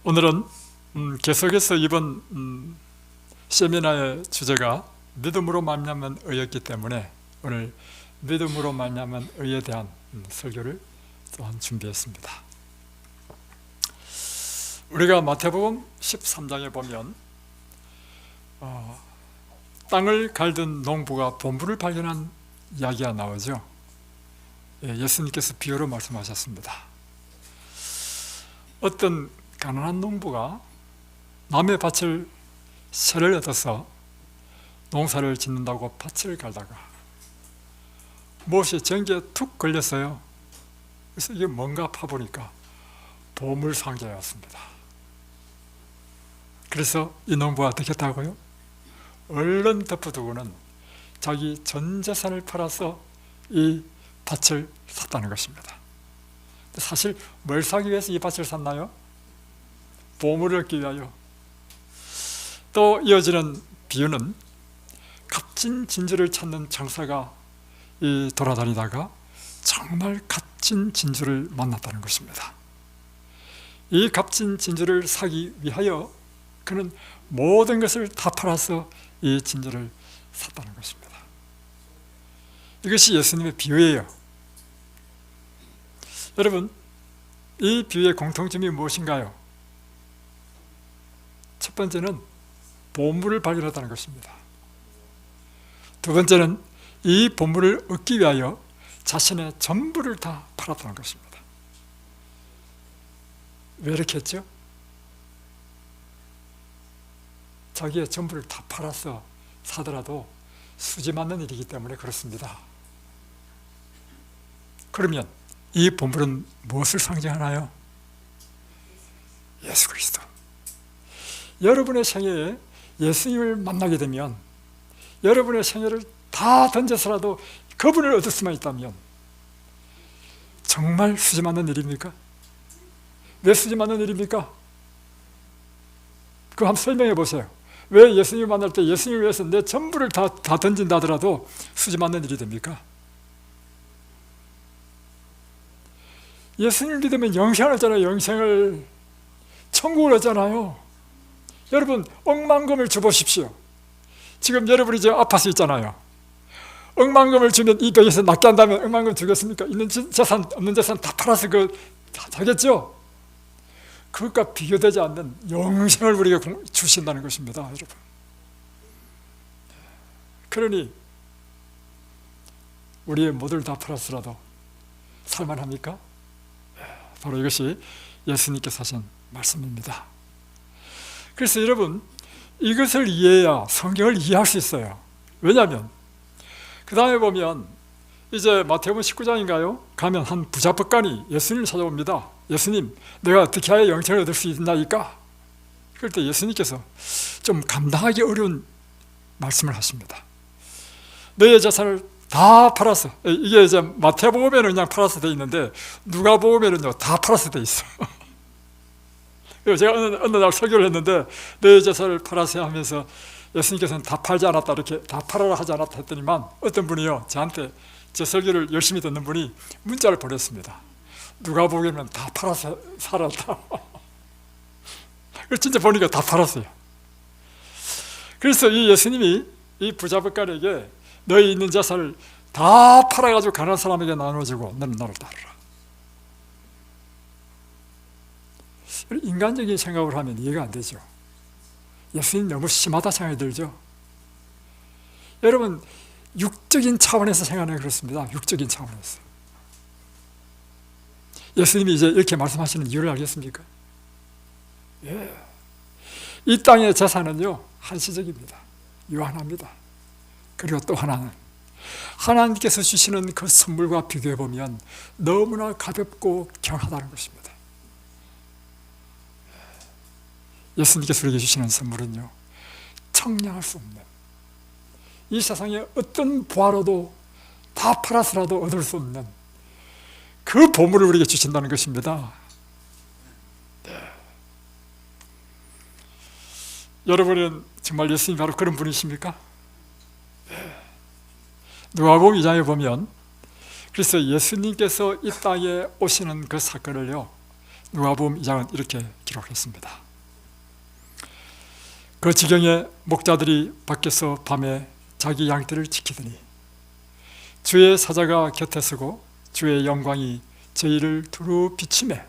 오늘은 계속해서 이번 세미나의 주제가 믿음으로 말미암은 의였기 때문에 오늘 믿음으로 말미암은 의에 대한 설교를 또한 준비했습니다. 우리가 마태복음 13장에 보면 땅을 갈던 농부가 보물을 발견한 이야기가 나오죠. 예수님께서 비유로 말씀하셨습니다. 어떤 가난한 농부가 남의 밭을 세를 얻어서 농사를 짓는다고 밭을 갈다가 무엇이 전기에 툭 걸렸어요. 그래서 이게 뭔가 파보니까 보물상자였습니다. 그래서 이 농부가 어떻게 했다고요? 얼른 덮어두고는 자기 전 재산을 팔아서 이 밭을 샀다는 것입니다. 사실 뭘 사기 위해서 이 밭을 샀나요? 보물을 얻기 위하여. 또 이어지는 비유는 값진 진주를 찾는 장사가 돌아다니다가 정말 값진 진주를 만났다는 것입니다. 이 값진 진주를 사기 위하여 그는 모든 것을 다 팔아서 이 진주를 샀다는 것입니다. 이것이 예수님의 비유예요. 여러분, 이 비유의 공통점이 무엇인가요? 첫 번째는 보물을 발견했다는 것입니다. 두 번째는 이 보물을 얻기 위하여 자신의 전부를 다 팔았다는 것입니다. 왜 이렇게 했죠? 자기의 전부를 다 팔아서 사더라도 수지 맞는 일이기 때문에 그렇습니다. 그러면 이 보물은 무엇을 상징하나요? 예수 그리스도. 여러분의 생애에 예수님을 만나게 되면 여러분의 생애를 다 던져서라도 그분을 얻을 수만 있다면 정말 수지 맞는 일입니까? 왜 수지 맞는 일입니까? 그거 한번 설명해 보세요. 왜 예수님을 만날 때 예수님을 위해서 내 전부를 다 던진다 하더라도 수지 맞는 일이 됩니까? 예수님을 믿으면 영생을 얻잖아요. 영생을, 천국을 얻잖아요. 여러분, 억만금을 줘보십시오. 지금 여러분이 지금 아파서 있잖아요. 억만금을 주면 이 병에서 낫게 한다면 억만금 주겠습니까? 있는 재산, 없는 재산 다 팔아서 다 하겠죠? 그것과 비교되지 않는 영생을 우리에게 주신다는 것입니다, 여러분. 그러니 우리의 모두를 다 팔았으라도 살만합니까? 바로 이것이 예수님께서 하신 말씀입니다. 그래서 여러분, 이것을 이해해야 성경을 이해할 수 있어요. 왜냐하면 그 다음에 보면 이제 마태복음 19장인가요? 가면 한 부자법관이 예수님을 찾아옵니다. 예수님, 내가 어떻게 해야 영생을 얻을 수 있나이까? 그럴 때 예수님께서 좀 감당하기 어려운 말씀을 하십니다. 너의 재산을 다 팔아서, 이게 이제 마태복음에는 그냥 팔아서 돼 있는데 누가복음에는요 다 팔아서 돼 있어. 제가 어느 날 설교를 했는데 너의 재산을 팔아서 하면서 예수님께서는 다 팔지 않았다, 이렇게 다 팔아라 하지 않았다 했더니만 어떤 분이요 저한테 제 설교를 열심히 듣는 분이 문자를 보냈습니다. 누가 보기에는 다 팔아서 살았다. 진짜 보니까 다 팔았어요. 그래서 이 예수님이 이 부자법관에게 너희 있는 재산을 다 팔아가지고 가난한 사람에게 나눠주고 너는 나를 따르라. 인간적인 생각을 하면 이해가 안 되죠. 예수님 너무 심하다 생각이 들죠. 여러분, 육적인 차원에서 생각하면 그렇습니다. 육적인 차원에서. 예수님이 이제 이렇게 말씀하시는 이유를 알겠습니까? 예. 이 땅의 재산은요 한시적입니다. 유한합니다. 그리고 또 하나는 하나님께서 주시는 그 선물과 비교해 보면 너무나 가볍고 경하다는 것입니다. 예수님께서 우리에게 주시는 선물은요 청량할 수 없는, 이 세상에 어떤 보화로도 다 팔아서라도 얻을 수 없는 그 보물을 우리에게 주신다는 것입니다. 네. 여러분은 정말 예수님이 바로 그런 분이십니까? 네. 누가복음 2장에 보면 그래서 예수님께서 이 땅에 오시는 그 사건을요 누가복음 2장은 이렇게 기록했습니다. 그 지경에 목자들이 밖에서 밤에 자기 양떼를 지키더니 주의 사자가 곁에 서고 주의 영광이 저희를 두루 비치매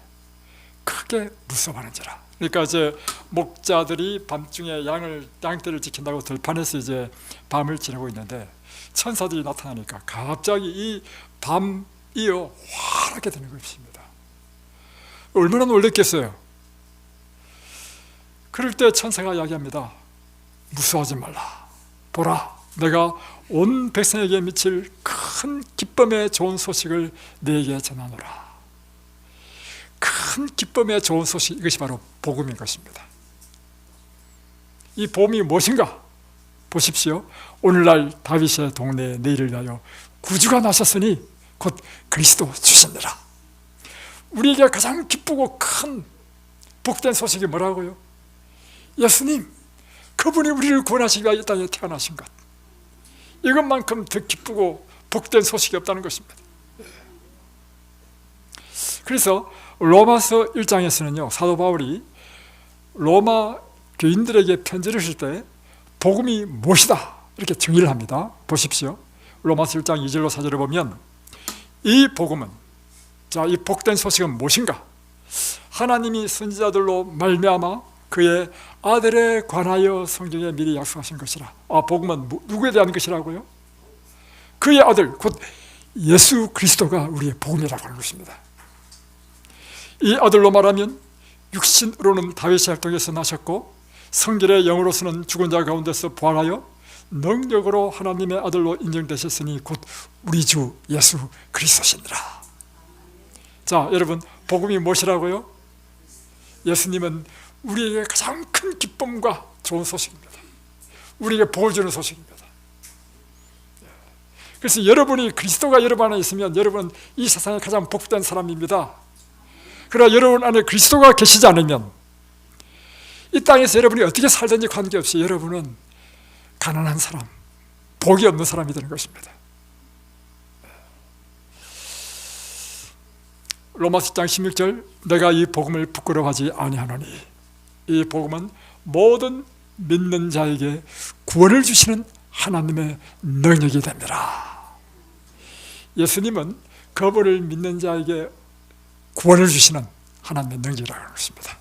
크게 무서워하는지라. 그러니까 이제 목자들이 밤중에 양떼를 지킨다고 들판에서 이제 밤을 지내고 있는데 천사들이 나타나니까 갑자기 이 밤이요 환하게 되는 것입니다. 얼마나 놀랬겠어요. 그럴 때 천사가 이야기합니다. 무서워하지 말라. 보라, 내가 온 백성에게 미칠 큰 기쁨의 좋은 소식을 네게 전하노라. 큰 기쁨의 좋은 소식, 이것이 바로 복음인 것입니다. 이 복음이 무엇인가? 보십시오. 오늘날 다윗의 동네에 너희를 위하여 구주가 나셨으니 곧 그리스도 주시니라. 우리에게 가장 기쁘고 큰 복된 소식이 뭐라고요? 예수님, 그분이 우리를 구원하시기 위하여 이 땅에 태어나신 것, 이것만큼 더 기쁘고 복된 소식이 없다는 것입니다. 그래서 로마서 1장에서는요 사도 바울이 로마 교인들에게 편지를 쓸 때 복음이 무엇이다 이렇게 정의를 합니다. 보십시오. 로마서 1장 2절로 4절을 보면 이 복음은, 자, 이 복된 소식은 무엇인가? 하나님이 선지자들로 말미암아 그의 아들에 관하여 성경에 미리 약속하신 것이라. 복음은 누구에 대한 것이라고요? 그의 아들, 곧 예수 그리스도가 우리의 복음이라고 하는 것입니다. 이 아들로 말하면 육신으로는 다윗의 혈통에서 나셨고 성결의 영으로서는 죽은 자 가운데서 부활하여 능력으로 하나님의 아들로 인정되셨으니 곧 우리 주 예수 그리스도시니라. 자, 여러분, 복음이 무엇이라고요? 예수님은 우리에게 가장 큰 기쁨과 좋은 소식입니다. 우리에게 복을 주는 소식입니다. 그래서 여러분이 그리스도가 여러분 안에 있으면 여러분은 이 세상에 가장 복된 사람입니다. 그러나 여러분 안에 그리스도가 계시지 않으면 이 땅에서 여러분이 어떻게 살든지 관계없이 여러분은 가난한 사람, 복이 없는 사람이 되는 것입니다. 로마서 10장 16절, 내가 이 복음을 부끄러워하지 아니하노니 이 복음은 모든 믿는 자에게 구원을 주시는 하나님의 능력이 됩니다. 예수님은 그분을 믿는 자에게 구원을 주시는 하나님의 능력이라고 하는 것입니다.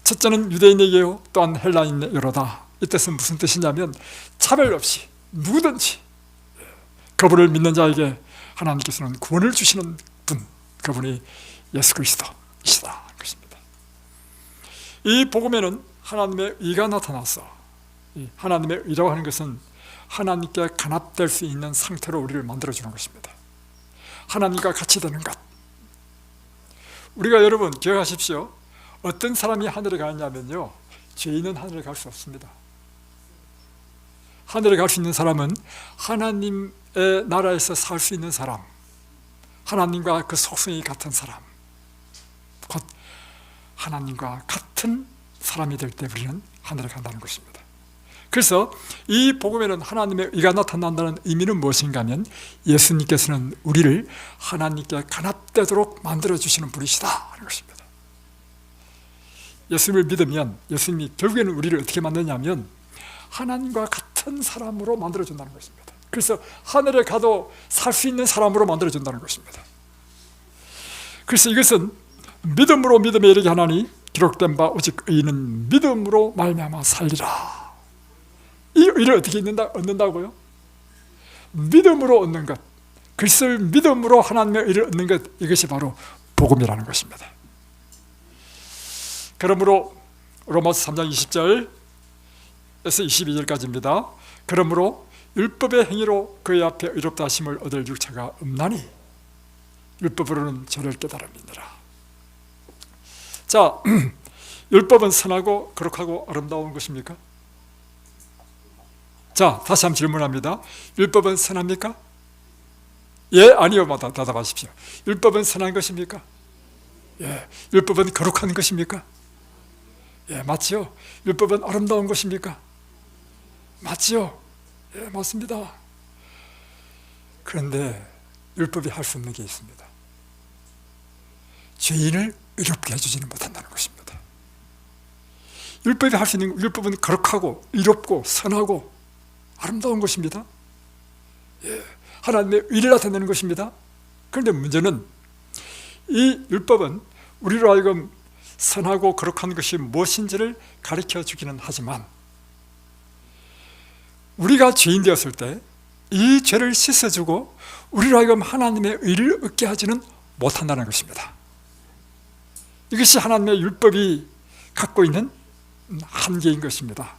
첫째는 유대인에게요, 또한 헬라인에게로다. 이 뜻은 무슨 뜻이냐면 차별 없이 누구든지 그분을 믿는 자에게 하나님께서는 구원을 주시는 분, 그분이 예수 그리스도이시다 하는 것입니다. 이 복음에는 하나님의 의가 나타나서, 하나님의 의라고 하는 것은 하나님께 간합될 수 있는 상태로 우리를 만들어주는 것입니다. 하나님과 같이 되는 것. 우리가 여러분 기억하십시오. 어떤 사람이 하늘에 가느냐면요, 죄인은 하늘에 갈 수 없습니다. 하늘에 갈 수 있는 사람은 하나님의 나라에서 살 수 있는 사람, 하나님과 그 속성이 같은 사람, 곧 하나님과 같은 사람이 될 때 우리는 하늘에 간다는 것입니다. 그래서 이 복음에는 하나님의 의가 나타난다는 의미는 무엇인가 하면 예수님께서는 우리를 하나님께 간합되도록 만들어주시는 분이시다 하는 것입니다. 예수님을 믿으면 예수님이 결국에는 우리를 어떻게 만드냐면 하나님과 같은 사람으로 만들어준다는 것입니다. 그래서 하늘에 가도 살 수 있는 사람으로 만들어준다는 것입니다. 그래서 이것은 믿음으로 믿음에 이르게 하나니 기록된 바 오직 의인은 믿음으로 말미암아 살리라. 이 의를 어떻게 얻는다고요? 믿음으로 얻는 것, 그리스도를 믿음으로 하나님의 의를 얻는 것, 이것이 바로 복음이라는 것입니다. 그러므로 로마서 3장 20절에서 22절까지입니다. 그러므로 율법의 행위로 그의 앞에 의롭다 하심을 얻을 육체가 없나니 율법으로는 저를 깨달음이니라. 자, 율법은 선하고 거룩하고 아름다운 것입니까? 자, 다시 한번 질문합니다. 율법은 선합니까? 예, 아니요. 대답하십시오. 율법은 선한 것입니까? 예. 율법은 거룩한 것입니까? 예, 맞죠? 율법은 아름다운 것입니까? 맞죠? 예, 맞습니다. 그런데 율법이 할 수 없는 게 있습니다. 죄인을 의롭게 해주지는 못한다는 것입니다. 율법이 할 수 있는, 율법은 거룩하고 의롭고 선하고 아름다운 것입니다. 하나님의 의를 나타내는 것입니다. 그런데 문제는 이 율법은 우리로 하여금 선하고 거룩한 것이 무엇인지를 가르쳐 주기는 하지만 우리가 죄인 되었을 때 이 죄를 씻어주고 우리로 하여금 하나님의 의를 얻게 하지는 못한다는 것입니다. 이것이 하나님의 율법이 갖고 있는 한계인 것입니다.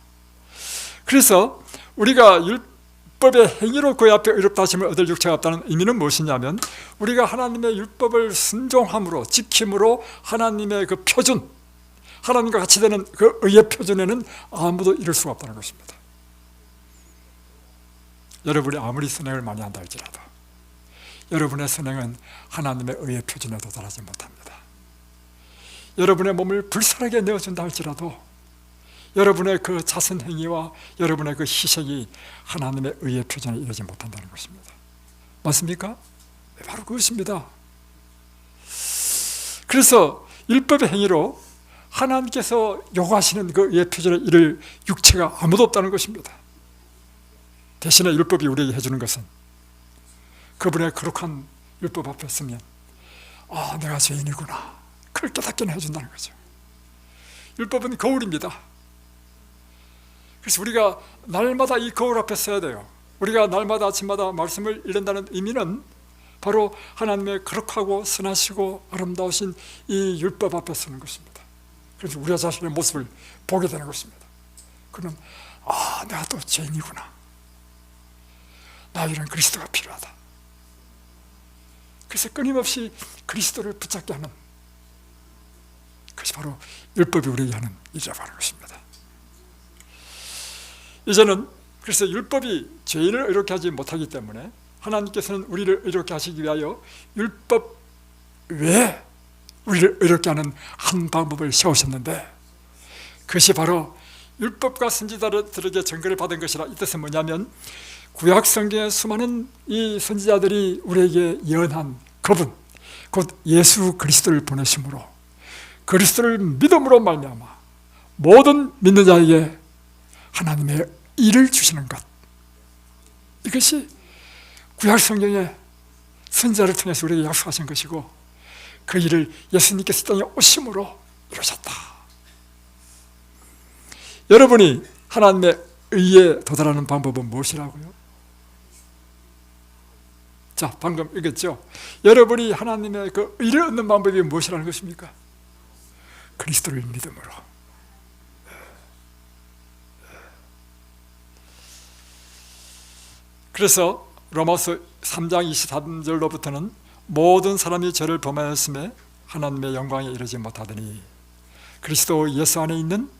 그래서 우리가 율법의 행위로 그의 앞에 의롭다 하심을 얻을 육체가 없다는 의미는 무엇이냐면 우리가 하나님의 율법을 순종함으로 지킴으로 하나님의 그 표준, 하나님과 같이 되는 그 의의 표준에는 아무도 이룰 수가 없다는 것입니다. 여러분이 아무리 선행을 많이 한다 할지라도 여러분의 선행은 하나님의 의의 표준에 도달하지 못합니다. 여러분의 몸을 불살하게 내어준다 할지라도 여러분의 그 자선행위와 여러분의 그 희생이 하나님의 의의 표준에 이르지 못한다는 것입니다. 맞습니까? 네, 바로 그것입니다. 그래서 율법의 행위로 하나님께서 요구하시는 그 의의 표준에 이를 육체가 아무도 없다는 것입니다. 대신에 율법이 우리에게 해주는 것은 그분의 거룩한 율법 앞에 서면 아, 내가 죄인이구나, 그걸 깨닫게는 해준다는 거죠. 율법은 거울입니다. 그래서 우리가 날마다 이 거울 앞에 서야 돼요. 우리가 날마다 아침마다 말씀을 읽는다는 의미는 바로 하나님의 거룩하고 선하시고 아름다우신 이 율법 앞에 서는 것입니다. 그래서 우리 자신의 모습을 보게 되는 것입니다. 그는 아, 내가 또 죄인이구나, 나에게는 그리스도가 필요하다. 그래서 끊임없이 그리스도를 붙잡게 하는 그것이 바로 율법이 우리에게 하는 일이라고 하는 것입니다. 이제는 그래서 율법이 죄인을 의롭게 하지 못하기 때문에 하나님께서는 우리를 의롭게 하시기 위하여 율법 외에 우리를 의롭게 하는 한 방법을 세우셨는데 그것이 바로 율법과 선지자들에게 증거를 받은 것이라. 이 뜻은 뭐냐면 구약 성경의 수많은 이 선지자들이 우리에게 예언한 그분 곧 예수 그리스도를 보내심으로 그리스도를 믿음으로 말미암아 모든 믿는 자에게 하나님의 의를 주시는 것, 이것이 구약 성경의 선지자를 통해서 우리에게 약속하신 것이고 그 일을 예수님께서 땅에 오심으로 이루셨다. 여러분이 하나님의 의에 도달하는 방법은 무엇이라고요? 자, 방금 읽었죠? 여러분이 하나님의 그 의를 얻는 방법이 무엇이라는 것입니까? 그리스도를 믿음으로. 그래서 로마서 3장 23절로부터는 모든 사람이 죄를 범하였음에 하나님의 영광에 이르지 못하더니 그리스도 예수 안에 있는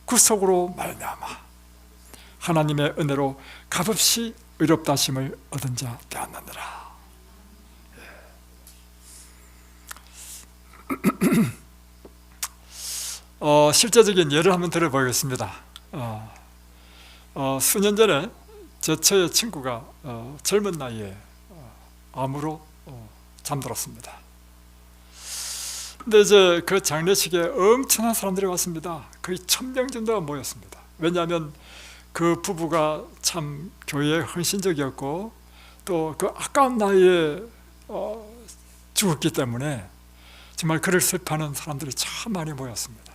구속으로 말미암아 하나님의 은혜로 값없이 의롭다 하심을 얻은 자 되었느니라. 실제적인 예를 한번 들어보겠습니다. 수년 전에 제 처의 친구가 젊은 나이에 암으로 잠들었습니다. 근데 이제 그 장례식에 엄청난 사람들이 왔습니다. 거의 1000명 정도가 모였습니다. 왜냐하면 그 부부가 참 교회에 헌신적이었고 또 그 아까운 나이에 죽었기 때문에 정말 그를 슬퍼하는 사람들이 참 많이 모였습니다.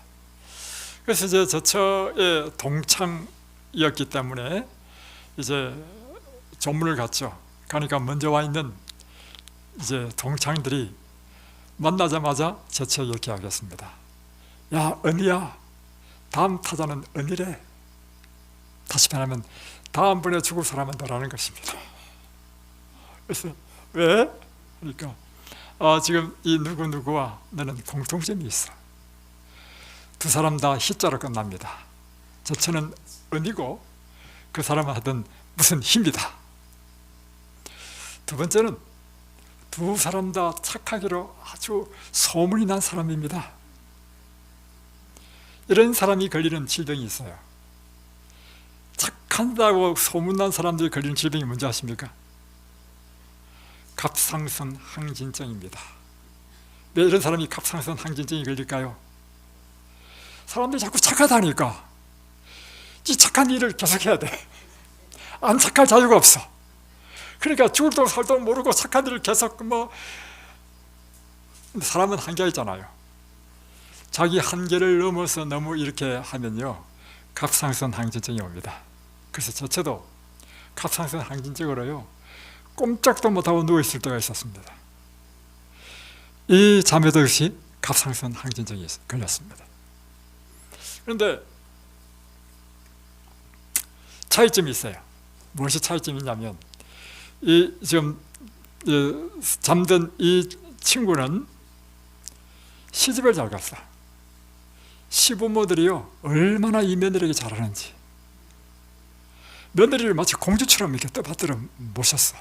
그래서 이제 저처의 동창이었기 때문에 이제 조문을 갔죠. 가니까 먼저 와 있는 이제 동창들이 만나자마자 저처 이렇게 하겠습니다. 야, 은희야, 다음 타자는 은희래. 다시 말하면 다음번에 죽을 사람은 너라는 것입니다. 그래서 왜? 그러니까 지금 이 누구누구와 너는 공통점이 있어. 두 사람 다 희자로 끝납니다. 저처는 은이고 그 사람은 하던 무슨 힘이다. 두 번째는 두 사람 다 착하기로 아주 소문이 난 사람입니다. 이런 사람이 걸리는 질병이 있어요. 착한다고 소문난 사람들이 걸리는 질병이 뭔지 아십니까? 갑상선 항진증입니다. 왜 이런 사람이 갑상선 항진증이 걸릴까요? 사람들이 자꾸 착하다니까 이 착한 일을 계속해야 돼. 안 착할 자유가 없어. 그러니까 죽을도 살도 모르고 착한 일을 계속 사람은 한계가 있잖아요. 자기 한계를 넘어서 너무 이렇게 하면요 갑상선 항진증이 옵니다. 그래서 저도 갑상선 항진증으로요 꼼짝도 못하고 누워있을 때가 있었습니다. 이 자매도 역시 갑상선 항진증이 걸렸습니다. 그런데 차이점이 있어요. 무엇이 차이점이 있냐면 지금 잠든 이 친구는 시집을 잘 갔어. 시부모들이요 얼마나 이 며느리에게 잘하는지 며느리를 마치 공주처럼 이렇게 떠받들어 모셨어.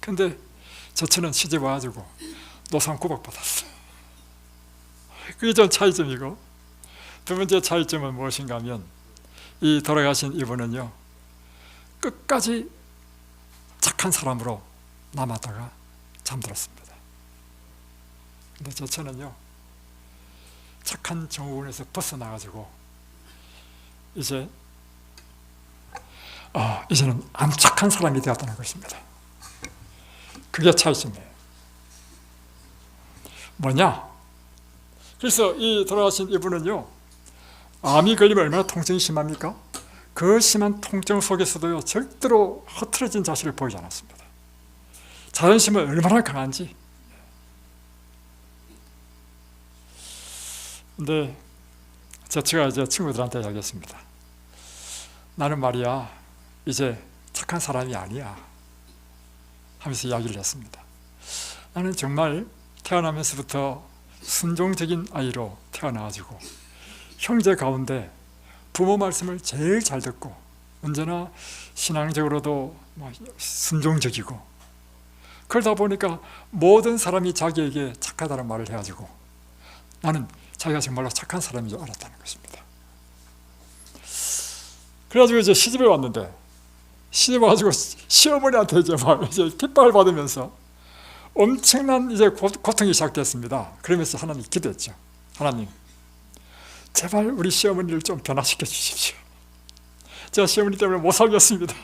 근데 저 처는 시집 와가지고 노상 구박받았어. 그게 좀 차이점이고, 두 번째 차이점은 무엇인가 하면 이 돌아가신 이분은요 끝까지 착한 사람으로 남았다가 잠들었습니다. 근데 저 처는요 착한 정우군에서 벗어나가지고 이제는 안 착한 사람이 되었다는 것입니다. 그게 차이점이에요. 뭐냐? 그래서 이 돌아가신 이분은요 암이 걸리면 얼마나 통증이 심합니까? 그 심한 통증 속에서도요 절대로 흐트러진 자세를 보이지 않았습니다. 자존심은 얼마나 강한지. 근데 제가 이제 친구들한테 이야기했습니다. 나는 말이야 이제 착한 사람이 아니야 하면서 이야기를 했습니다. 나는 정말 태어나면서부터 순종적인 아이로 태어나가지고 형제 가운데 부모 말씀을 제일 잘 듣고 언제나 신앙적으로도 순종적이고, 그러다 보니까 모든 사람이 자기에게 착하다는 말을 해가지고 나는 자기가 정말로 착한 사람인 줄 알았다는 것입니다. 그래가지고 이제 시집에 왔는데, 시집에 와가지고 시어머니한테 이제 핍박을 받으면서 엄청난 이제 고통이 시작됐습니다. 그러면서 하나님 기도했죠. 하나님, 제발 우리 시어머니를 좀 변화시켜 주십시오. 제가 시어머니 때문에 못 살겠습니다.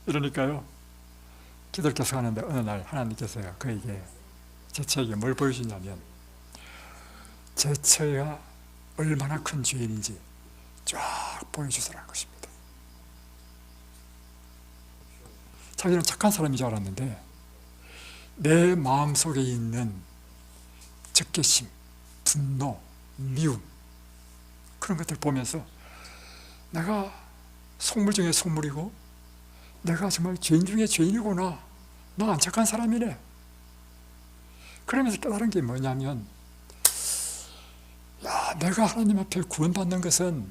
이러니까요, 기도를 계속 하는데 어느 날 하나님께서요 그에게 제 처에게 뭘 보여주냐면 제 처가 얼마나 큰 죄인인지 쫙 보여주더라는 것입니다. 자기는 착한 사람인 줄 알았는데 내 마음속에 있는 적개심, 분노, 미움, 그런 것들 보면서 내가 속물 중에 속물이고 내가 정말 죄인 중에 죄인이구나, 나 안 착한 사람이네. 그러면서 깨달은 게 뭐냐면, 내가 하나님 앞에 구원받는 것은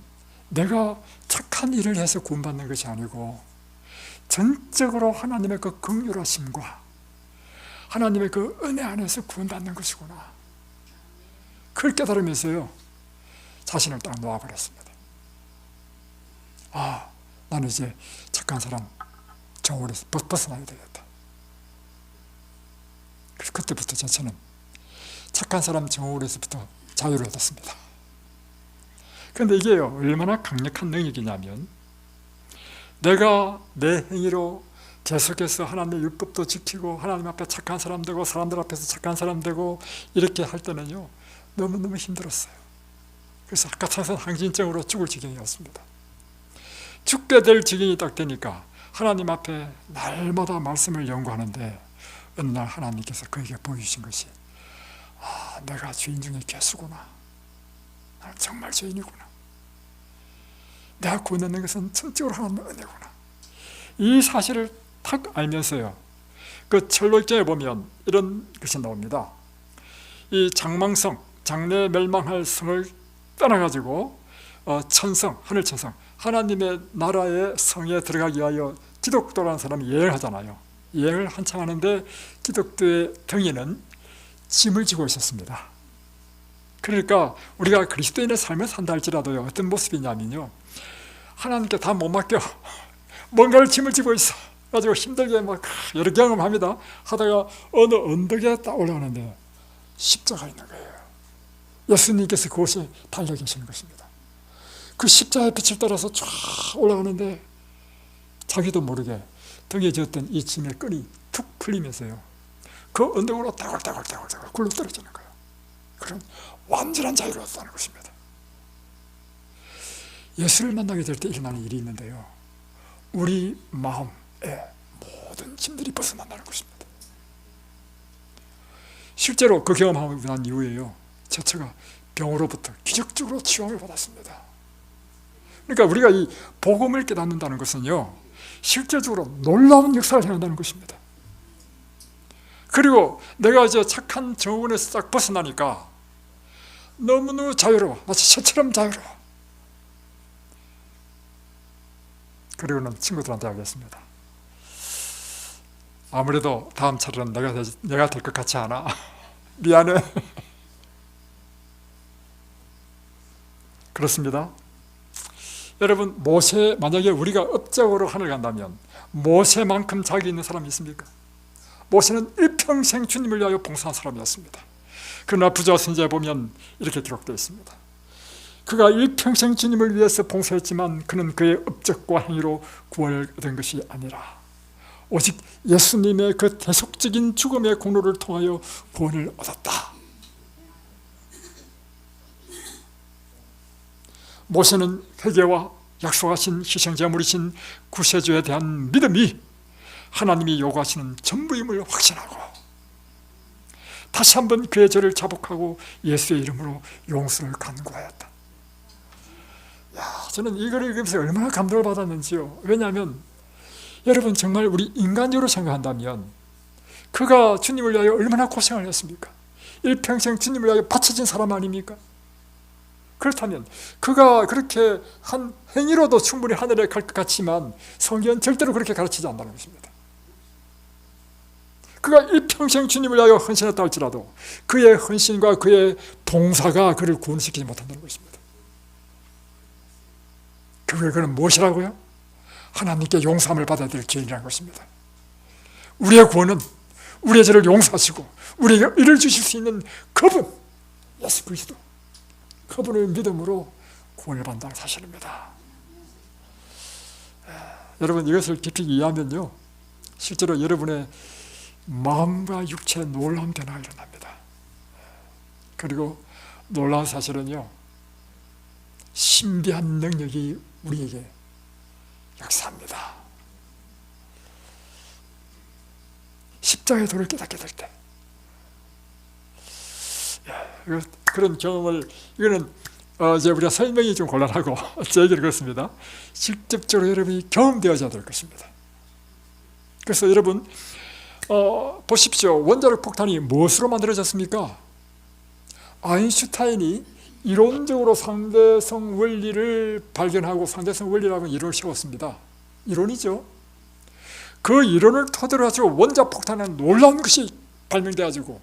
내가 착한 일을 해서 구원받는 것이 아니고 전적으로 하나님의 그 긍휼하심과 하나님의 그 은혜 안에서 구원받는 것이구나. 그걸 깨달으면서요 자신을 딱 놓아버렸습니다. 나는 이제 착한 사람 정월에서 벗어나야 되겠다. 그래서 그때부터 저는 착한 사람 정월에서부터 자유를 얻었습니다. 그런데 이게요 얼마나 강력한 능력이냐면, 내가 내 행위로 계속해서 하나님의 율법도 지키고 하나님 앞에 착한 사람 되고 사람들 앞에서 착한 사람 되고 이렇게 할 때는요 너무너무 힘들었어요. 그래서 갑상선 항진증으로 죽을 지경이었습니다. 죽게 될 지경이 딱 되니까 하나님 앞에 날마다 말씀을 연구하는데 어느 날 하나님께서 그에게 보여주신 것이, 내가 죄인 중에 괴수구나, 나는 정말 죄인이구나, 내가 구원받는 것은 전적으로 하나님의 은혜구나, 이 사실을 탁 알면서요 그 철로기에 보면 이런 것이 나옵니다. 이 장망성, 장래 멸망할 성을 떠나가지고 천성, 하늘천성, 하나님의 나라의 성에 들어가기 위하여 기독도라는 사람이 여행하잖아요. 여행을 한참 하는데 기독교의 등에는 짐을 지고 있었습니다. 그러니까 우리가 그리스도인의 삶을 산다 할지라도요 어떤 모습이냐면요, 하나님께 다 못 맡겨 뭔가를 짐을 지고 있어. 가지고 힘들게 막 여러 경험합니다. 하다가 어느 언덕에 딱 올라가는데 십자가 있는 거예요. 예수님께서 그곳에 달려 계시는 것입니다. 그 십자가의 빛을 따라서 쫙 올라가는데 자기도 모르게 등에 졌던 이 짐의 끈이 툭 풀리면서요, 그 언덕으로 따글따글 굴러 떨어지는 거예요. 그런 완전한 자유를 얻었다는 것입니다. 예수를 만나게 될 때 일어나는 일이 있는데요, 우리 마음의 모든 짐들이 벗어난다는 것입니다. 실제로 그 경험하고 난 이후에요, 제 처가 병으로부터 기적적으로 치유를 받았습니다. 그러니까 우리가 이 복음을 깨닫는다는 것은요, 실제적으로 놀라운 역사를 행한다는 것입니다. 그리고 내가 이제 착한 정원에서 딱 벗어나니까 너무너무 자유로워. 마치 새처럼 자유로워. 그리고는 친구들한테 하겠습니다. 아무래도 다음 차례는 내가 될 것 같지 않아. 미안해. 그렇습니다. 여러분, 모세, 만약에 우리가 업적으로 하늘 간다면 모세만큼 자기 있는 사람이 있습니까? 모세는 일평생 주님을 위하여 봉사한 사람이었습니다. 그러나 부자 선지자에 보면 이렇게 기록되어 있습니다. 그가 일평생 주님을 위해서 봉사했지만 그는 그의 업적과 행위로 구원을 얻은 것이 아니라 오직 예수님의 그 대속적인 죽음의 공로를 통하여 구원을 얻었다. 모세는 회개와 약속하신 희생제물이신 구세주에 대한 믿음이 하나님이 요구하시는 전부임을 확신하고 다시 한번 그의 죄를 자복하고 예수의 이름으로 용서를 간구하였다. 저는 이걸 읽으면서 얼마나 감동을 받았는지요. 왜냐하면 여러분, 정말 우리 인간적으로 생각한다면 그가 주님을 위하여 얼마나 고생을 했습니까? 일평생 주님을 위하여 바쳐진 사람 아닙니까? 그렇다면 그가 그렇게 한 행위로도 충분히 하늘에 갈 것 같지만 성경은 절대로 그렇게 가르치지 않는다는 것입니다. 그가 일평생 주님을 위하여 헌신했다 할지라도 그의 헌신과 그의 봉사가 그를 구원시키지 못한다는 것입니다. 그는 무엇이라고요? 하나님께 용서함을 받아야 될 죄인이라는 것입니다. 우리의 구원은 우리의 죄를 용서하시고 우리에게 의를 주실 수 있는 그분, 예수 그리스도, 그분을 믿음으로 구원을 받는다는 사실입니다. 여러분, 이것을 깊이 이해하면요, 실제로 여러분의 마음과 육체에 놀라운 변화가 일어납니다. 그리고 놀라운 사실은요, 신비한 능력이 우리에게 역사합니다. 십자가의 도를 깨닫게 될 때, 그런 경험을, 이거는 이제 우리가 설명이 좀 곤란하고 제 얘기를 그렇습니다. 직접적으로 여러분이 경험되어야 될 것입니다. 그래서 여러분, 보십시오. 원자력 폭탄이 무엇으로 만들어졌습니까? 아인슈타인이 이론적으로 상대성 원리를 발견하고 상대성 원리라는 이론을 세웠습니다. 이론이죠. 그 이론을 토대로 가지고 원자 폭탄은 놀라운 것이 발명돼가지고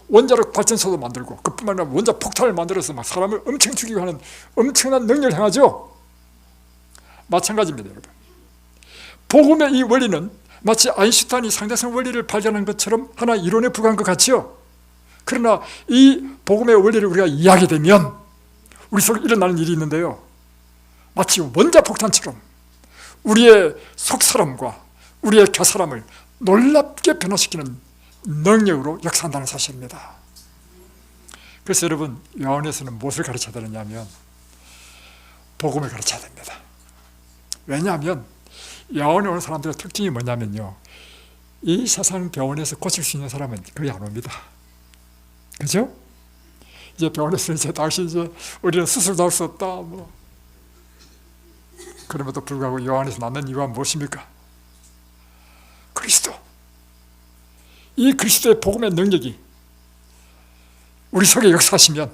원자력 발전소도 만들고, 그뿐만 아니라 원자 폭탄을 만들어서 막 사람을 엄청 죽이고 하는 엄청난 능력을 행하죠. 마찬가지입니다, 여러분. 복음의 이 원리는 마치 아인슈타인이 상대성 원리를 발견한 것처럼 하나의 이론에 불과한 것 같지요. 그러나 이 복음의 원리를 우리가 이해하게 되면 우리 속에 일어나는 일이 있는데요, 마치 원자폭탄처럼 우리의 속사람과 우리의 곁사람을 놀랍게 변화시키는 능력으로 역사한다는 사실입니다. 그래서 여러분, 요한에서는 무엇을 가르쳐야 되느냐면 복음을 가르쳐야 됩니다. 왜냐하면 요한에 오는 사람들의 특징이 뭐냐면요, 이 세상 병원에서 고칠 수 있는 사람은 거의 안 옵니다. 그죠? 이제 병원에서 이제 다시 우리는 수술도 할 수 없다, 그럼에도 불구하고 요한에서 낳는 이유가 무엇입니까? 그리스도. 이 그리스도의 복음의 능력이 우리 속에 역사하시면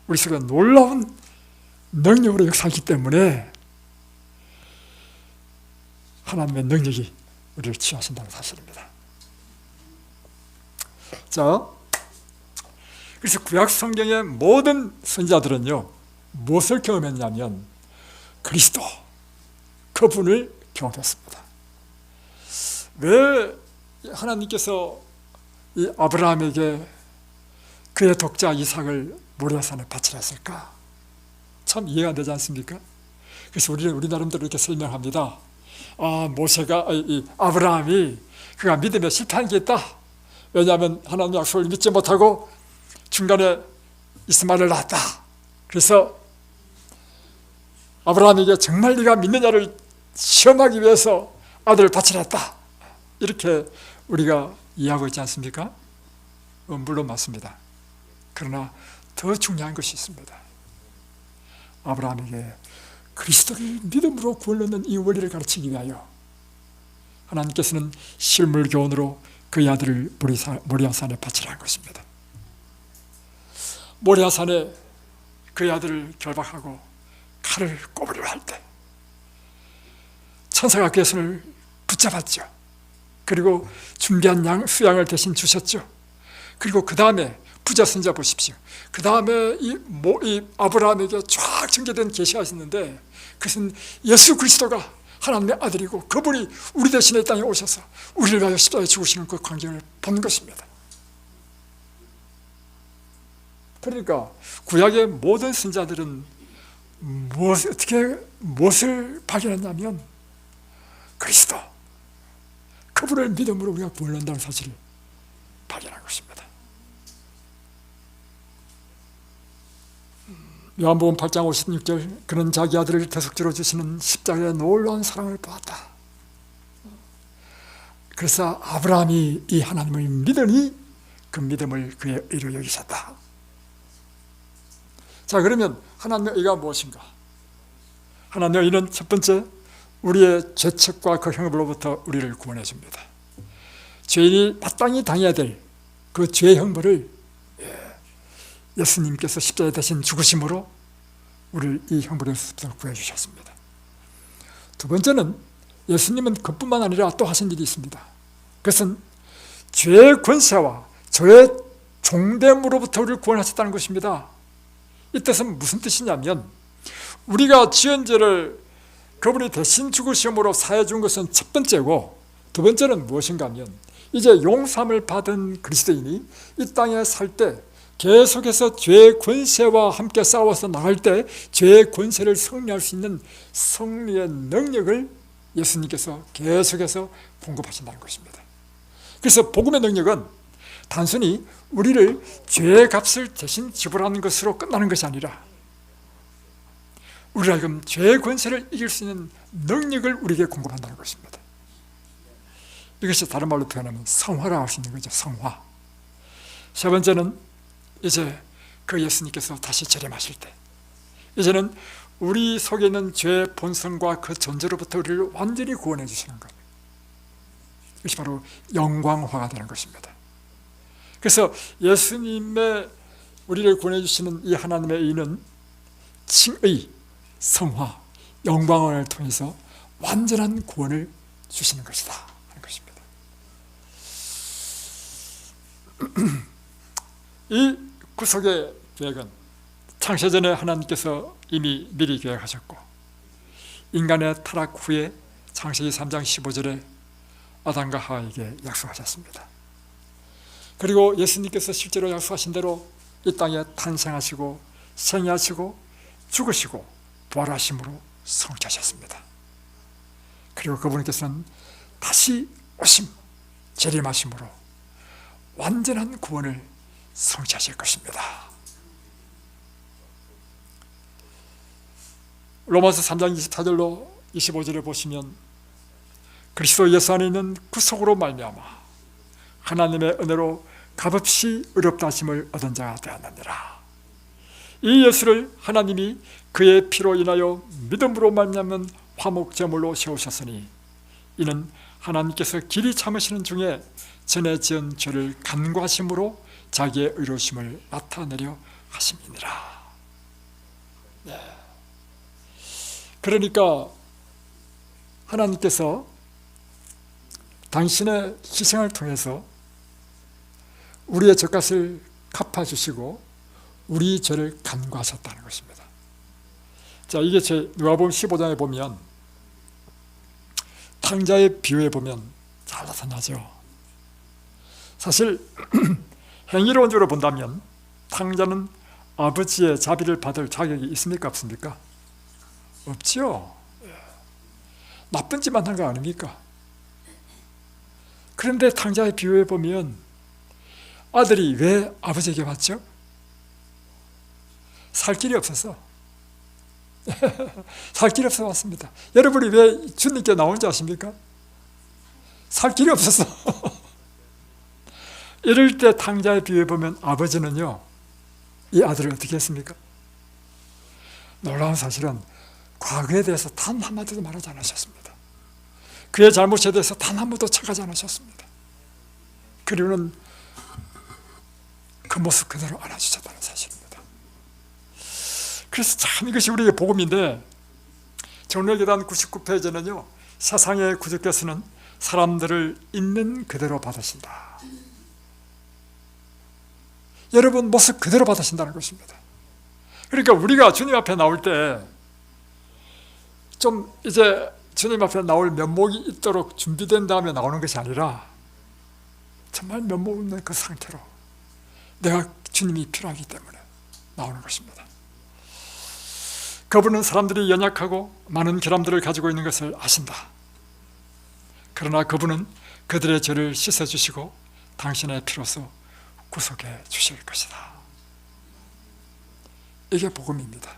우리 속에 놀라운 능력으로 역사하기 때문에 하나님의 능력이 우리를 치유하신다는 사실입니다. 자, 그래서 구약 성경의 모든 선지자들은요, 무엇을 경험했냐면 그리스도, 그분을 경험했습니다. 왜 하나님께서 이 아브라함에게 그의 독자 이삭을 모리아산에 바치라 했을까? 참 이해가 되지 않습니까? 그래서 우리 나름대로 이렇게 설명합니다. 이 아브라함이 그가 믿음에 실패한 게 있다. 왜냐하면 하나님 약속을 믿지 못하고 중간에 이스마엘을 낳았다. 그래서 아브라함에게 정말 네가 믿느냐를 시험하기 위해서 아들을 바치라 했다. 이렇게 우리가 이해하고 있지 않습니까? 물론 맞습니다. 그러나 더 중요한 것이 있습니다. 아브라함에게 그리스도를 믿음으로 구원을 얻는 이 원리를 가르치기 위하여 하나님께서는 실물교훈으로 그의 아들을 모리아산에 바치라 한 것입니다. 모리아산에 그의 아들을 결박하고 칼을 꼽으려 할 때 천사가 그의 손을 붙잡았죠. 그리고 준비한 수양을 대신 주셨죠. 그리고 그 다음에 부자 선자 보십시오. 그 다음에 이 아브라함에게 쫙 전개된 계시가 있는데 그것은 예수 그리스도가 하나님의 아들이고 그분이 우리 대신에 땅에 오셔서 우리를 위하여 십자가에 죽으시는 그 광경을 본 것입니다. 그러니까 구약의 모든 선자들은 무엇을 발견했냐면 그리스도, 그분을 믿음으로 우리가 구원을 얻는다는 사실을 발견한 것입니다. 요한복음 8장 56절, 그는 자기 아들을 대속죄로 주시는 십자가의 놀라운 사랑을 보았다. 그래서 아브라함이 이 하나님을 믿으니 그 믿음을 그의 의로 여기셨다. 자, 그러면 하나님의 의가 무엇인가? 하나님의 의는 첫 번째, 우리의 죄책과 그 형벌로부터 우리를 구원해 줍니다. 죄인이 마땅히 당해야 될 그 죄의 형벌을 예수님께서 십자가에 대신 죽으심으로 우리를 이 형벌에서 구해 주셨습니다. 두 번째는 예수님은 그뿐만 아니라 또 하신 일이 있습니다. 그것은 죄의 권세와 죄의 종됨으로부터 우리를 구원하셨다는 것입니다. 이 뜻은 무슨 뜻이냐면 우리가 지은 죄를 그분이 대신 죽으심으로 사해 준 것은 첫 번째고, 두 번째는 무엇인가 하면 이제 용서함을 받은 그리스도인이 이 땅에 살 때 계속해서 죄의 권세와 함께 싸워서 나갈 때 죄의 권세를 승리할 수 있는 승리의 능력을 예수님께서 계속해서 공급하신다는 것입니다. 그래서 복음의 능력은 단순히 우리를 죄의 값을 대신 지불하는 것으로 끝나는 것이 아니라 우리가 지금 죄의 권세를 이길 수 있는 능력을 우리에게 공급한다는 것입니다. 이것이 다른 말로 표현하면 성화라 할 수 있는 거죠. 성화. 세 번째는 이제 그 예수님께서 다시 재림하실 때 이제는 우리 속에 있는 죄의 본성과 그 존재로부터 우리를 완전히 구원해 주시는 것, 이것이 바로 영광화가 되는 것입니다. 그래서 예수님의 우리를 구원해 주시는 이 하나님의 의는 칭의, 성화, 영광을 통해서 완전한 구원을 주시는 것이다 하는 것입니다. 이 구속의 계획은 창세전에 하나님께서 이미 미리 계획하셨고 인간의 타락 후에 창세기 3장 15절에 아담과 하와에게 약속하셨습니다. 그리고 예수님께서 실제로 약속하신 대로 이 땅에 탄생하시고 생애하시고 죽으시고 부활하심으로 성취하셨습니다. 그리고 그분께서는 다시 오심, 재림하심으로 완전한 구원을 성취하실 것입니다. 로마서 3장 24절로 25절에 보시면 그리스도 예수 안에 있는 구속으로 말미암아 하나님의 은혜로 값없이 의롭다 하심을 얻은 자가 되었느니라. 이 예수를 하나님이 그의 피로 인하여 믿음으로 말미암는 화목제물로 세우셨으니 이는 하나님께서 길이 참으시는 중에 전에 지은 죄를 간구하심으로 자기의 의로우심을 나타내려 하심이니라. 네. 그러니까 하나님께서 당신의 희생을 통해서 우리의 죄값을 갚아주시고 우리 죄를 간구하셨다는 것입니다. 자, 이게 누가복음 15장에 보면 탕자의 비유에 보면 잘 나타나죠. 사실 행위론적으로 본다면 탕자는 아버지의 자비를 받을 자격이 있습니까? 없습니까? 없죠. 나쁜 짓만 한 거 아닙니까? 그런데 탕자의 비유에 보면 아들이 왜 아버지에게 왔죠? 살 길이 없어서. 살 길이 없어서 왔습니다. 여러분이 왜 주님께 나온 줄 아십니까? 살 길이 없어서. 이럴 때 탕자의 비유에 보면 아버지는요, 이 아들을 어떻게 했습니까? 놀라운 사실은 과거에 대해서 단 한마디도 말하지 않으셨습니다. 그의 잘못에 대해서 단 한마디도 착하지 않으셨습니다. 그리고는 그 모습 그대로 안아주셨다는 사실입니다. 그래서 참 이것이 우리의 복음인데, 정례계단 99페이지는요, 세상의 구주께서는 사람들을 있는 그대로 받으신다. 여러분 모습 그대로 받으신다는 것입니다. 그러니까 우리가 주님 앞에 나올 때 좀 이제 주님 앞에 나올 면목이 있도록 준비된 다음에 나오는 것이 아니라 정말 면목 없는 그 상태로 내가 주님이 필요하기 때문에 나오는 것입니다. 그분은 사람들이 연약하고 많은 결함들을 가지고 있는 것을 아신다. 그러나 그분은 그들의 죄를 씻어주시고 당신의 피로써 구속해 주실 것이다. 이게 복음입니다.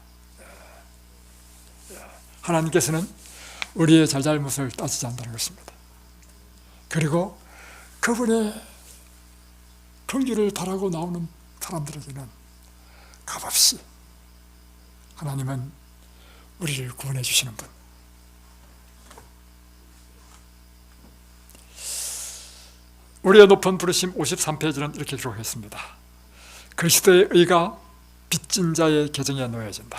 하나님께서는 우리의 잘잘못을 따지지 않는다는 것입니다. 그리고 그분의 긍휼을 바라고 나오는 사람들에게는 값없이 하나님은 우리를 구원해 주시는 분. 우리의 높은 부르심 53페이지는 이렇게 기록했습니다. 그리스도의 의가 빚진 자의 계정에 놓여진다.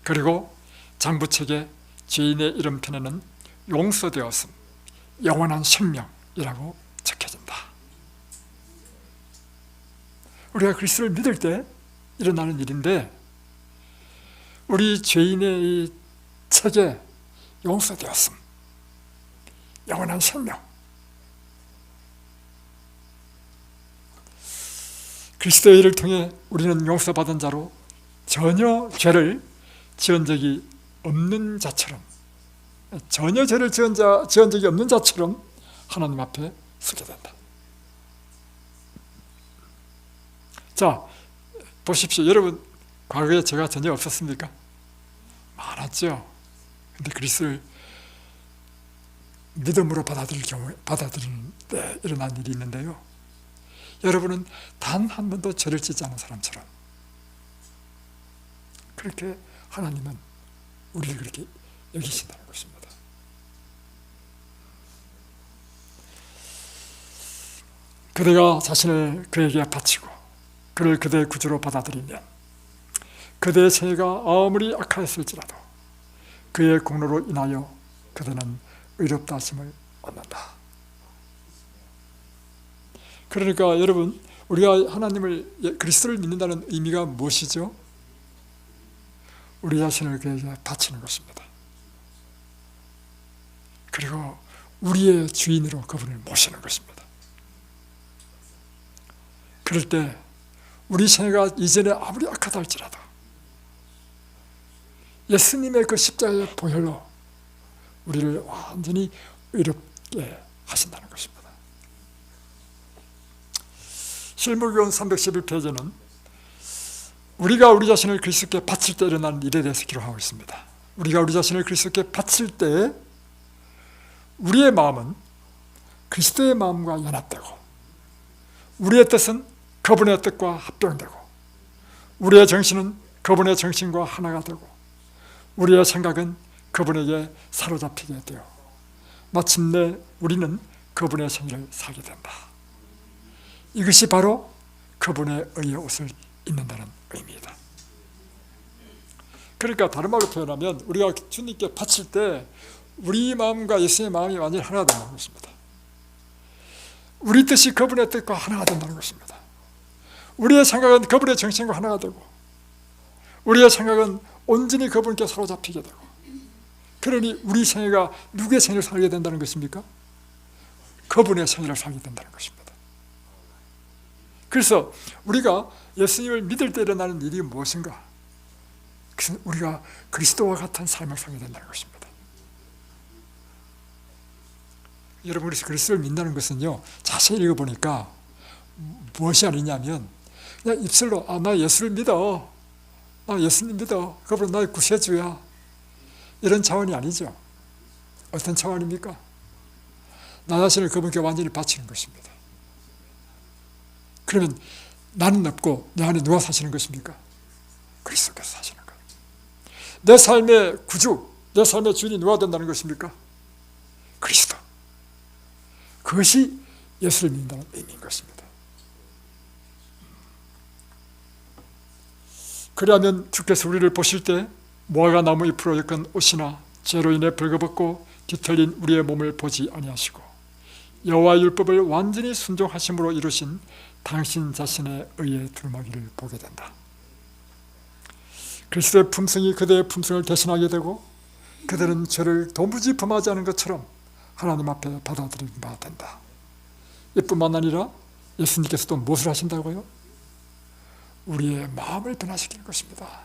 그리고 장부책에 죄인의 이름편에는 용서되었음, 영원한 생명이라고 적혀진다. 우리가 그리스도를 믿을 때 일어나는 일인데, 우리 죄인의 이 책에 용서되었음, 영원한 생명. 그리스도의 일을 통해 우리는 용서받은 자로 전혀 죄를 지은 적이 없는 자처럼, 전혀 죄를 지은 적이 없는 자처럼 하나님 앞에 서게 된다. 자, 보십시오. 여러분, 과거에 죄가 전혀 없었습니까? 많았죠. 근데 그리스도를 믿음으로 받아들이는 때 일어난 일이 있는데요, 여러분은 단 한 번도 죄를 짓지 않은 사람처럼, 그렇게 하나님은 우리를 그렇게 여기신다는 것입니다. 그대가 자신을 그에게 바치고 그를 그대의 구주로 받아들이면 그대의 생애가 아무리 악하였을지라도 그의 공로로 인하여 그대는 의롭다 하심을 얻는다. 그러니까 여러분, 우리가 하나님을, 그리스도를 믿는다는 의미가 무엇이죠? 우리 자신을 그에게 바치는 것입니다. 그리고 우리의 주인으로 그분을 모시는 것입니다. 그럴 때 우리 생애가 이전에 아무리 악하다 할지라도 예수님의 그 십자가의 보혈로 우리를 완전히 의롭게 하신다는 것입니다. 실무교훈 311페이지는 우리가 우리 자신을 그리스도께 바칠 때 일어나는 일에 대해서 기록하고 있습니다. 우리가 우리 자신을 그리스도께 바칠 때 우리의 마음은 그리스도의 마음과 연합되고, 우리의 뜻은 그분의 뜻과 합병되고, 우리의 정신은 그분의 정신과 하나가 되고, 우리의 생각은 그분에게 사로잡히게 되어 마침내 우리는 그분의 생일을 살게 된다. 이것이 바로 그분의 의의 옷을 입는다는 의미이다. 그러니까 다른 말로 표현하면 우리가 주님께 바칠 때 우리 마음과 예수의 마음이 완전히 하나가 된다는 것입니다. 우리 뜻이 그분의 뜻과 하나가 된다는 것입니다. 우리의 생각은 그분의 정신과 하나가 되고, 우리의 생각은 온전히 그분께 사로잡히게 되고, 그러니 우리 생애가 누구의 생애를 살게 된다는 것입니까? 그분의 생애를 살게 된다는 것입니다. 그래서 우리가 예수님을 믿을 때 일어나는 일이 무엇인가? 그것은 우리가 그리스도와 같은 삶을 살게 된다는 것입니다. 여러분, 그래서 그리스도를 믿는다는 것은요, 자세히 읽어보니까 무엇이 아니냐면 그냥 입술로 나 예수를 믿어, 나 예수님 믿어, 그분 나의 구세주야, 이런 차원이 아니죠. 어떤 차원입니까? 나 자신을 그분께 완전히 바치는 것입니다. 그러면 나는 없고 내 안에 누가 사시는 것입니까? 그리스도께서 사시는 거예요. 내 삶의 구주, 내 삶의 주인이 누가 된다는 것입니까? 그리스도. 그것이 예수를 믿는다는 의미인 것입니다. 그러면 주께서 우리를 보실 때 무화과 나무 잎으로 엮은 옷이나 죄로 인해 벌거벗고 뒤틀린 우리의 몸을 보지 아니하시고 여호와의 율법을 완전히 순종하심으로 이루신 당신 자신의 의의 두루마기를 보게 된다. 그리스도의 품성이 그들의 품성을 대신하게 되고 그들은 죄를 도무지 범하지 않은 것처럼 하나님 앞에 받아들이는 바 된다. 이뿐만 아니라 예수님께서 또 무엇을 하신다고요? 우리의 마음을 변화시키는 것입니다.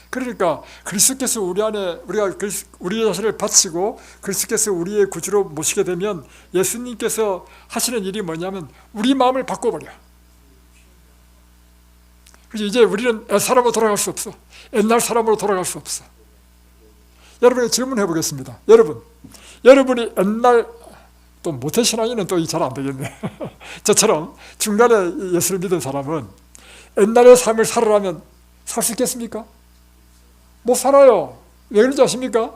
그러니까 그리스도께서 우리 안에, 우리가 우리 자신을 바치고 그리스도께서 우리의 구주로 모시게 되면 예수님께서 하시는 일이 뭐냐면 우리 마음을 바꿔버려. 그래서 이제 우리는 옛 사람으로 돌아갈 수 없어. 옛날 사람으로 돌아갈 수 없어. 여러분에게 질문해 보겠습니다. 여러분이 옛날, 또 모태신앙인은 또 잘 안 되겠네. 저처럼 중간에 예수를 믿은 사람은 옛날의 삶을 살으라면 살 수 있겠습니까? 못 살아요. 왜 그런지 아십니까?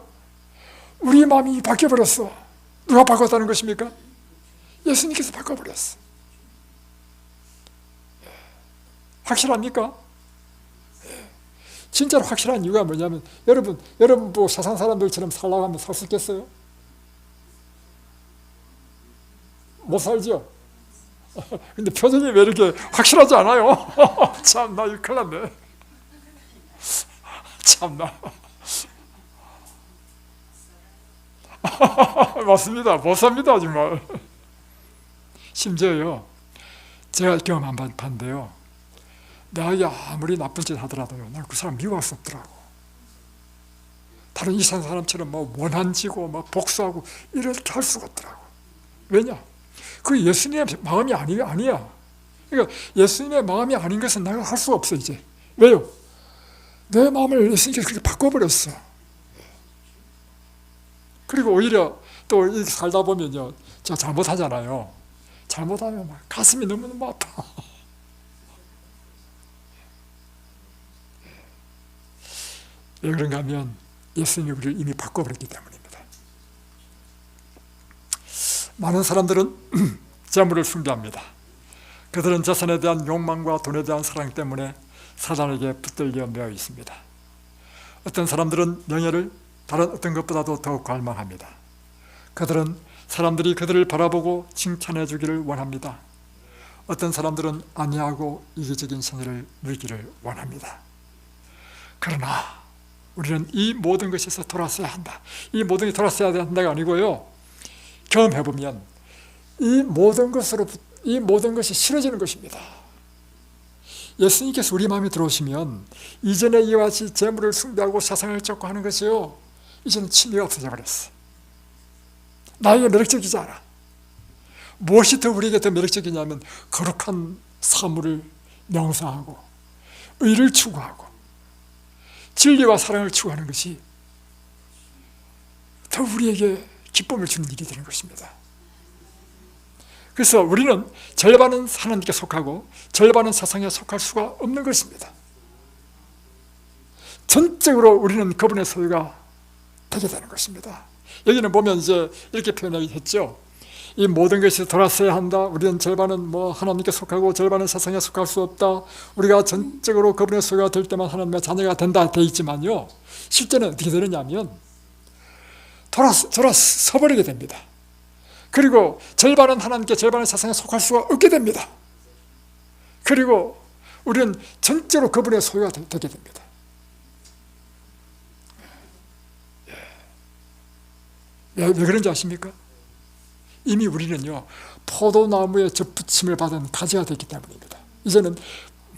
우리 마음이 바뀌어버렸어. 누가 바꿨다는 것입니까? 예수님께서 바꿔버렸어. 확실합니까? 진짜로 확실한 이유가 뭐냐면 여러분 뭐 세상 사람들처럼 살라고 하면 살 수 있겠어요? 못 살죠? 근데 표정이 왜 이렇게 확실하지 않아요? 참나, 이거 큰일 났네. 참나. 맞습니다. 못 삽니다, 정말. 심지어요, 제가 경험한 바인데요, 내가 아무리 나쁜 짓 하더라도요, 난 그 사람 미워할 수 없더라고. 다른 이상 사람처럼 뭐 원한지고 막 복수하고 이렇게 할 수가 없더라고. 왜냐? 그 예수님의 마음이 아니야. 그러니까 예수님의 마음이 아닌 것은 내가 할 수가 없어, 이제. 왜요? 내 마음을 예수님께서 그렇게 바꿔버렸어. 그리고 오히려 또 이렇게 살다 보면요, 제가 잘못하잖아요. 잘못하면 막 가슴이 너무너무 아파. 왜 그런가 하면 예수님이 우리를 이미 바꿔버렸기 때문입니다. 많은 사람들은 재물을 숭배합니다. 그들은 재산에 대한 욕망과 돈에 대한 사랑 때문에 사단에게 붙들려 매어 있습니다. 어떤 사람들은 명예를 다른 어떤 것보다도 더욱 갈망합니다. 그들은 사람들이 그들을 바라보고 칭찬해 주기를 원합니다. 어떤 사람들은 안이하고 이기적인 생애를 누리기를 원합니다. 그러나 우리는 이 모든 것에서 돌아서야 한다. 이 모든 게 돌아서야 한다가 아니고요, 경험해보면 이 모든 것이 싫어지는 것입니다. 예수님께서 우리 마음에 들어오시면 이전에 이와 같이 재물을 숭배하고 세상을 쫓고 하는 것이요, 이제는 취미가 없어져 버렸어. 나에게 매력적이지 않아. 무엇이 더 우리에게 더 매력적이냐면 거룩한 사물을 명상하고 의를 추구하고 진리와 사랑을 추구하는 것이 더 우리에게 기쁨을 주는 일이 되는 것입니다. 그래서 우리는 절반은 하나님께 속하고 절반은 세상에 속할 수가 없는 것입니다. 전적으로 우리는 그분의 소유가 되게 되는 것입니다. 여기는 보면 이제 이렇게 표현했죠. 이 모든 것이 돌아서야 한다. 우리는 절반은 뭐 하나님께 속하고 절반은 세상에 속할 수 없다. 우리가 전적으로 그분의 소유가 될 때만 하나님의 자녀가 된다 되어 있지만요, 실제는 어떻게 되느냐면 돌아서버리게 됩니다. 그리고 절반은 하나님께 절반은 세상에 속할 수가 없게 됩니다. 그리고 우리는 전적으로 그분의 소유가 되게 됩니다. 왜 그런지 아십니까? 이미 우리는요 포도나무에 접붙임을 받은 가지가 됐기 때문입니다. 이제는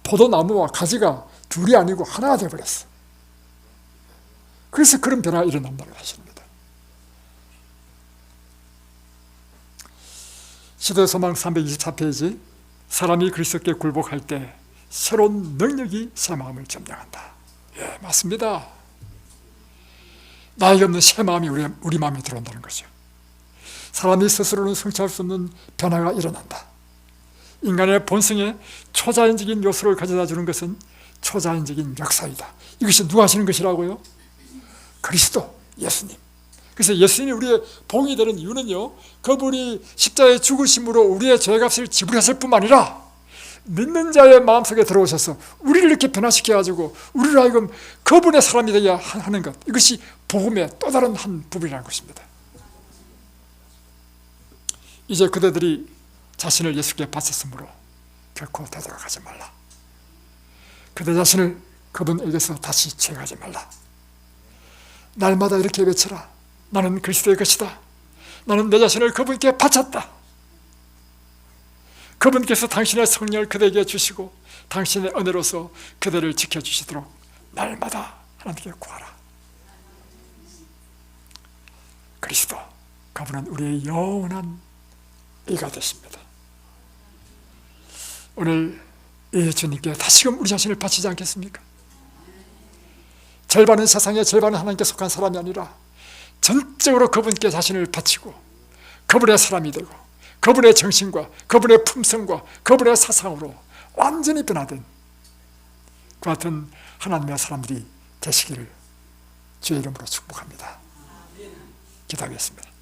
포도나무와 가지가 둘이 아니고 하나가 되어버렸어. 그래서 그런 변화가 일어난다는 사실입니다. 시대소망 324페이지, 사람이 그리스도께 굴복할 때 새로운 능력이 새 마음을 점령한다. 예, 맞습니다. 나에게 없는 새 마음이 우리 마음에 들어온다는 거죠. 사람이 스스로는 성취할 수 없는 변화가 일어난다. 인간의 본성에 초자연적인 요소를 가져다 주는 것은 초자연적인 역사이다. 이것이 누가 하시는 것이라고요? 그리스도, 예수님. 그래서 예수님이 우리의 봉이 되는 이유는요, 그분이 십자가의 죽으심으로 우리의 죄값을 지불했을 뿐만 아니라 믿는 자의 마음속에 들어오셔서 우리를 이렇게 변화시켜가지고 우리를 하여금 그분의 사람이 되게 하는 것, 이것이 복음의 또 다른 한 부분이라는 것입니다. 이제 그대들이 자신을 예수께 바쳤으므로 결코 되돌아가지 말라. 그대 자신을 그분에게서 다시 취해가지 말라. 날마다 이렇게 외쳐라. 나는 그리스도의 것이다. 나는 내 자신을 그분께 바쳤다. 그분께서 당신의 성령을 그대에게 주시고 당신의 은혜로서 그대를 지켜주시도록 날마다 하나님께 구하라. 그리스도, 그분은 우리의 영원한 의가 되십니다. 오늘 주님께 다시금 우리 자신을 바치지 않겠습니까? 절반은 세상에, 절반은 하나님께 속한 사람이 아니라 전적으로 그분께 자신을 바치고 그분의 사람이 되고 그분의 정신과 그분의 품성과 그분의 사상으로 완전히 변화된 그 같은 하나님의 사람들이 되시기를 주의 이름으로 축복합니다. 기도하겠습니다.